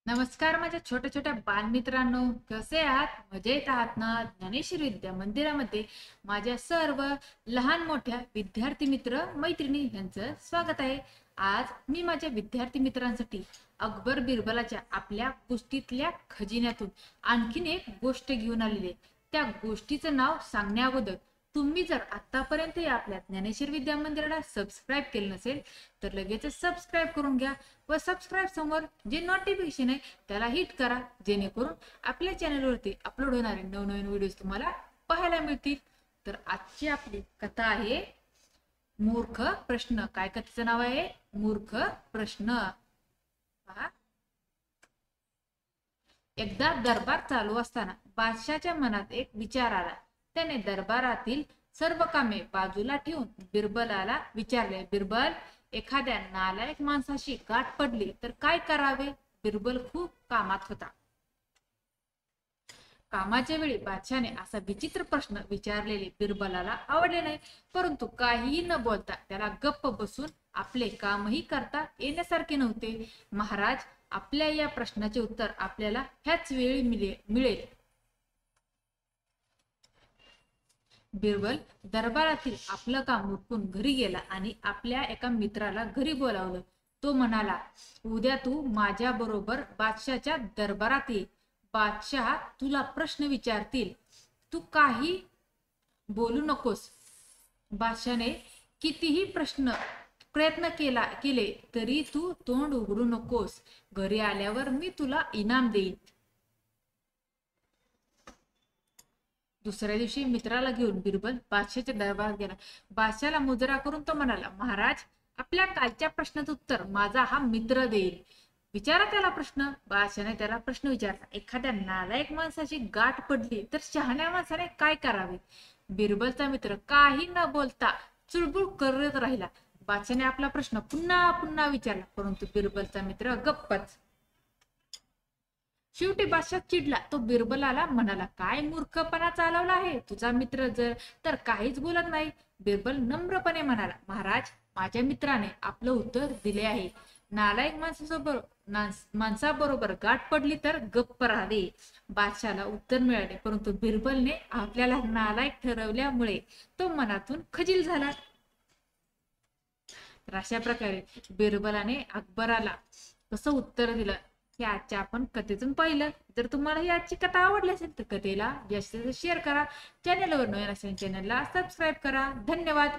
नमस्कार माझ्या छोट्या छोट्या बालमित्रांनो, कसे आहात? मजेत आहात ना? ज्ञानेश्वरी विद्या मंदिरामध्ये माझ्या सर्व लहान मोठ्या विद्यार्थी मित्र मैत्रिणी यांचं स्वागत आहे. आज मी माझ्या विद्यार्थी मित्रांसाठी अकबर बिरबलाच्या आपल्या गोष्टीतल्या खजिन्यातून आणखीन एक गोष्ट घेऊन आलेली आहे. त्या गोष्टीचं नाव सांगण्या अगोदर तुम्ही जर आतापर्यंत आपल्या ज्ञानेश्वर विद्या मंदिराला सबस्क्राईब केलं नसेल तर लगेच सबस्क्राईब करून घ्या व सबस्क्राईब समोर जे नोटिफिकेशन आहे त्याला हिट करा, जेणेकरून आपल्या चॅनलवरती अपलोड होणारे नवनवीन व्हिडिओज तुम्हाला पाहायला मिळतील. तर आजची आपली कथा आहे मूर्ख प्रश्न. काय कथेचं नाव आहे? मूर्ख प्रश्न. पहा, एकदा दरबार चालू असताना बादशाच्या मनात एक विचार आला. त्याने दरबारातील सर्व कामे बाजूला ठेवून बिरबलाला विचारले, बिरबल, एखाद्या नालायक माणसाशी गाठ पडली तर काय करावे? बिरबल खूप कामात होता. कामाच्या वेळी बादशाने असा विचित्र प्रश्न विचारलेले बिरबलाला आवडले नाही, परंतु काहीही न बोलता त्याला गप्प बसून आपले कामही करता येण्यासारखे नव्हते. महाराज, आपल्या या प्रश्नाचे उत्तर आपल्याला ह्याच वेळी मिळेल. बिरबल दरबारातील आपलं काम उरकून घरी गेला आणि आपल्या एका मित्राला घरी बोलावलं. तो म्हणाला, उद्या तू माझ्या बरोबर बादशाच्या दरबारात ये. बादशाह तुला प्रश्न विचारतील, तू काही बोलू नकोस. बादशाने कितीही प्रयत्न केले तरी तू तोंड उघडू नकोस. घरी आल्यावर मी तुला इनाम देईन. दुसऱ्या दिवशी मित्राला घेऊन बिरबल बादशाच्या दरबारात गेला. बादशाला मुजरा करून तो म्हणाला, महाराज, आपल्या कालच्या प्रश्नाचं उत्तर माझा हा मित्र देईल. विचारा त्याला प्रश्न. बादशाने त्याला प्रश्न विचारला, एखाद्या नालायक माणसाची गाठ पडली तर शहाण्या माणसाने काय करावे? बिरबलचा मित्र काही न बोलता चुळबुळ करत राहिला. बादशाने आपला प्रश्न पुन्हा पुन्हा विचारला, परंतु बिरबलचा मित्र गप्पच. शेवटी बादशाह चिडला. तो बिरबलाला म्हणाला, काय मूर्खपणा चालवला आहे तुझा मित्र जर तर काहीच बोलत नाही. बिरबल नम्रपणे म्हणाला, महाराज, माझ्या मित्राने आपलं उत्तर दिले आहे. नालायक माणसाबरोबर गाठ पडली तर गप्प राहावे. बादशाला उत्तर मिळाले, परंतु बिरबलने आपल्याला नालायक ठरवल्यामुळे तो मनातून खजील झाला. तर अशा प्रकारे बिरबलाने अकबराला कसं उत्तर दिलं हे आजच्या आपण कथेतून पाहिलं. जर तुम्हाला ही आजची कथा आवडली असेल तर कथेला जास्तीत जास्त शेअर करा. चॅनलवर नवीन असेल चॅनलला सबस्क्राईब करा. धन्यवाद.